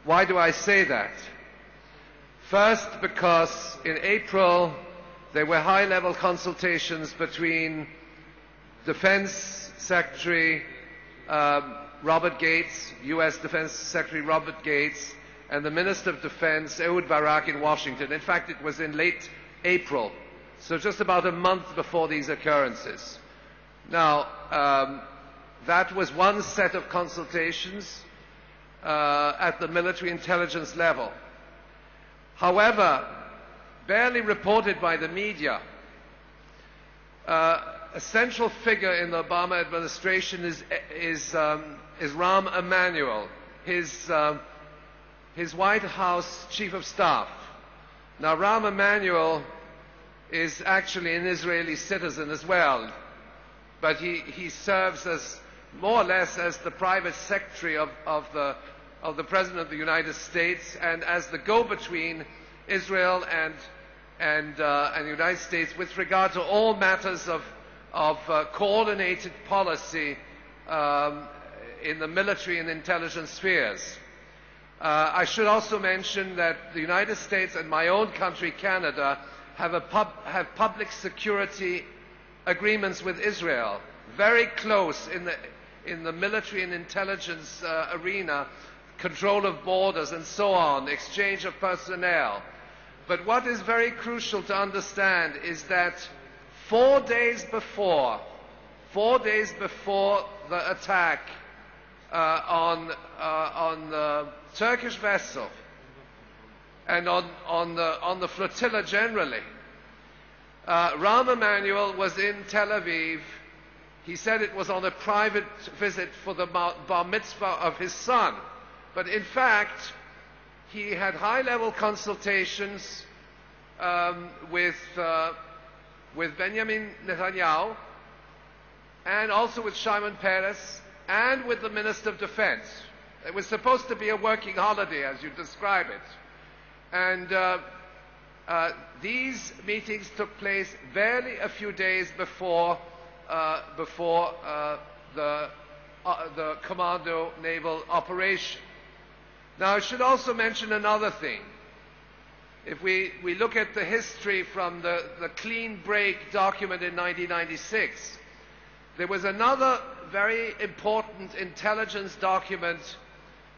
Why do I say that? First, because in April there were high-level consultations between Defense Secretary Robert Gates, U.S. Defense Secretary Robert Gates, and the Minister of Defense, Ehud Barak, in Washington. In fact, it was in late April, so just about a month before these occurrences. Now, that was one set of consultations at the military intelligence level. However, barely reported by the media, a central figure in the Obama administration is Rahm Emanuel, his White House Chief of Staff. Now, Rahm Emanuel is actually an Israeli citizen as well, but he serves as more or less as the private secretary of the President of the United States and as the go-between Israel and the United States with regard to all matters of coordinated policy in the military and intelligence spheres. I should also mention that the United States and my own country, Canada, have public security agreements with Israel, very close in the military and intelligence arena, control of borders and so on, exchange of personnel. But what is very crucial to understand is that 4 days before the attack on the Turkish vessel and on the flotilla generally, Rahm Emanuel was in Tel Aviv. He said it was on a private visit for the bar mitzvah of his son. But in fact, he had high-level consultations with Benjamin Netanyahu and also with Shimon Peres and with the Minister of Defense. It was supposed to be a working holiday, as you describe it. And these meetings took place barely a few days before the Commando naval operation. Now, I should also mention another thing. If we look at the history from the clean break document in 1996, there was another very important intelligence document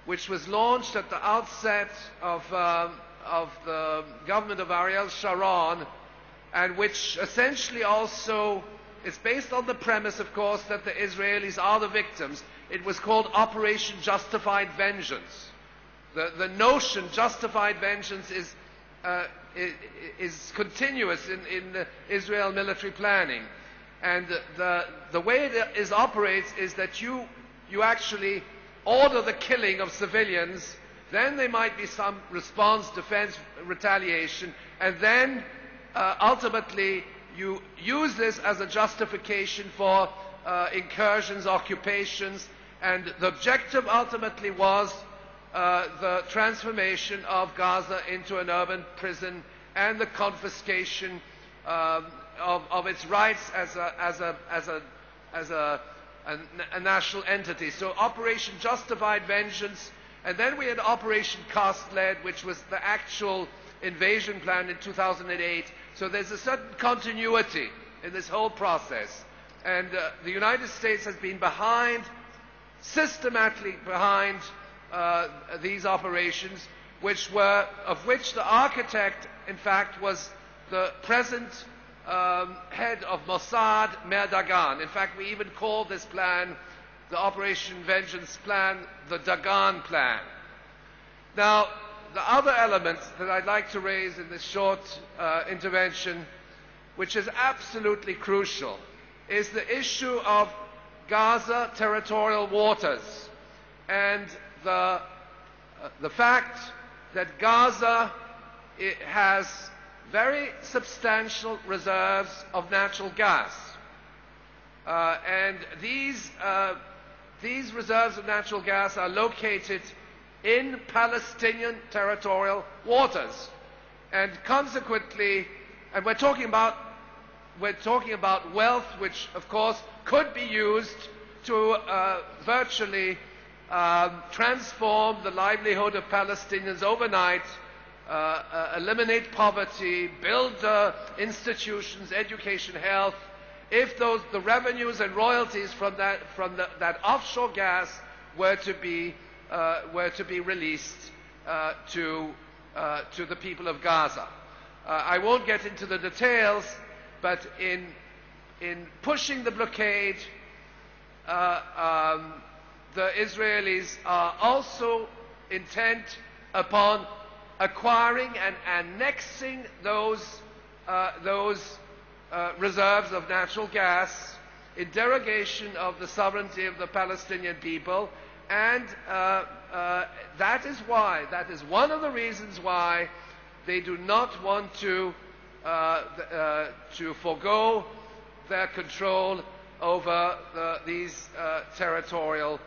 which was launched at the outset of the government of Ariel Sharon, and which essentially also is based on the premise, of course, that the Israelis are the victims. It was called Operation Justified Vengeance. The notion Justified Vengeance is continuous in Israel military planning. And the way it operates is that you actually order the killing of civilians, then there might be some response, defense, retaliation, and then ultimately you use this as a justification for incursions, occupations, and the objective ultimately was the transformation of Gaza into an urban prison and the confiscation of its rights as a national entity. So Operation Justified Vengeance, and then we had Operation Cast-Lead, which was the actual invasion plan in 2008. So there's a certain continuity in this whole process. And the United States has been systematically behind these operations, of which the architect, in fact, was the present head of Mossad, Meir Dagan. In fact, we even called this plan, the Operation Vengeance Plan, the Dagan Plan. Now, the other element that I'd like to raise in this short intervention, which is absolutely crucial, is the issue of Gaza territorial waters and the fact that Gaza has very substantial reserves of natural gas. And these reserves of natural gas are located in Palestinian territorial waters. And consequently, and we're talking about wealth which, of course, could be used to virtually transform the livelihood of Palestinians overnight, eliminate poverty, build institutions, education, health, if the revenues and royalties from that offshore gas were to be released to the people of Gaza. I won't get into the details, but in pushing the blockade, the Israelis are also intent upon acquiring and annexing those reserves of natural gas in derogation of the sovereignty of the Palestinian people, and that is one of the reasons why they do not want to forgo their control over these territorial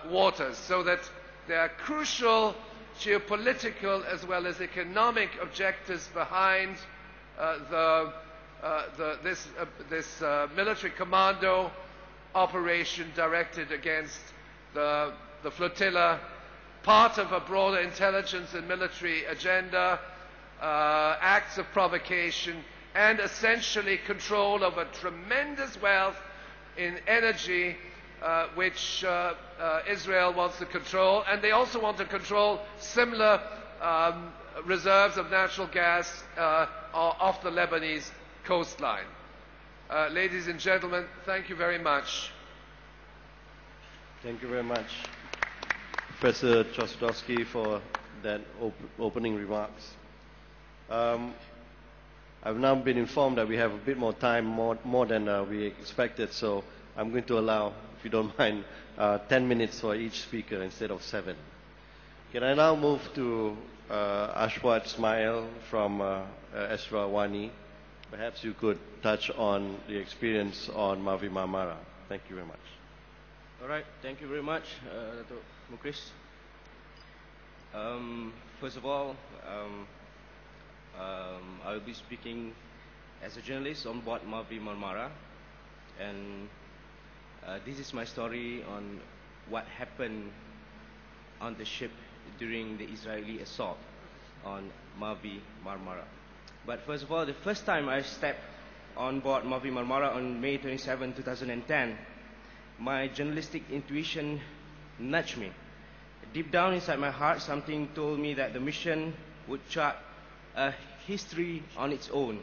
waters, so that their crucial geopolitical as well as economic objectives behind this military commando operation directed against the flotilla, part of a broader intelligence and military agenda, acts of provocation, and essentially control over tremendous wealth in energy, which Israel wants to control, and they also want to control similar reserves of natural gas off the Lebanese coastline. Ladies and gentlemen, thank you very much. Thank you very much, Professor Chossudovsky, for that opening remarks. I've now been informed that we have a bit more time, more than we expected, so I'm going to allow, if you don't mind, 10 minutes for each speaker instead of 7. Can I now move to Ashwat Ismail from Esra Wani? Perhaps you could touch on the experience on Mavi Marmara. Thank you very much. All right, thank you very much, Dr. Mukris. First of all, I will be speaking as a journalist on board Mavi Marmara, and this is my story on what happened on the ship during the Israeli assault on Mavi Marmara. But first of all, the first time I stepped on board Mavi Marmara on May 27, 2010, my journalistic intuition nudged me. Deep down inside my heart, something told me that the mission would chart a history on its own.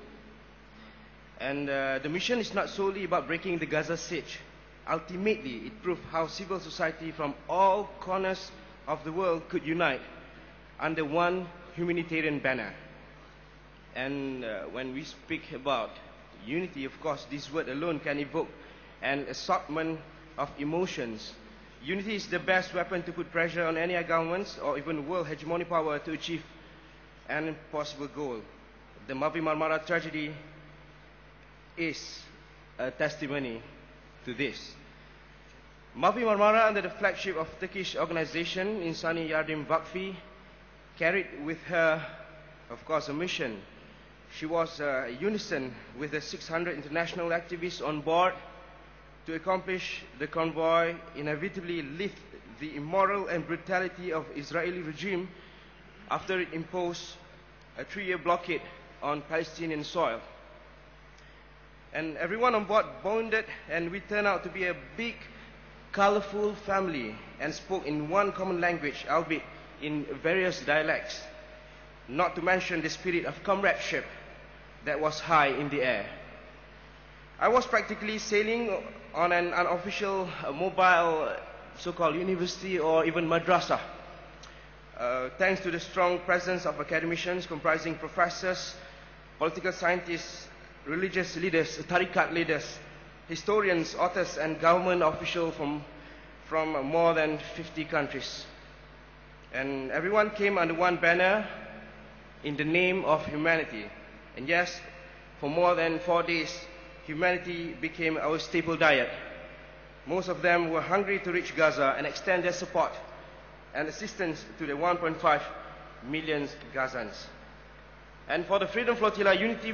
And the mission is not solely about breaking the Gaza siege. Ultimately, it proved how civil society from all corners of the world could unite under one humanitarian banner. And when we speak about unity, of course, this word alone can evoke an assortment of emotions. Unity is the best weapon to put pressure on any governments or even world hegemony power to achieve an impossible goal. The Mavi Marmara tragedy is a testimony to this. Mavi Marmara, under the flagship of Turkish organization Insani Yardım Vakfi, carried with her, of course, a mission. She was unison with the 600 international activists on board to accomplish the convoy, inevitably lift the immoral and brutality of Israeli regime after it imposed a 3-year blockade on Palestinian soil. And everyone on board bonded, and we turned out to be a big, colorful family and spoke in one common language, albeit in various dialects, not to mention the spirit of comradeship that was high in the air. I was practically sailing on an unofficial mobile so-called university or even madrasa, thanks to the strong presence of academicians comprising professors, political scientists, religious leaders, tariqat leaders, historians, authors, and government officials from more than 50 countries. And everyone came under one banner in the name of humanity. And yes, for more than 4 days, humanity became our staple diet. Most of them were hungry to reach Gaza and extend their support and assistance to the 1.5 million Gazans. And for the Freedom Flotilla, unity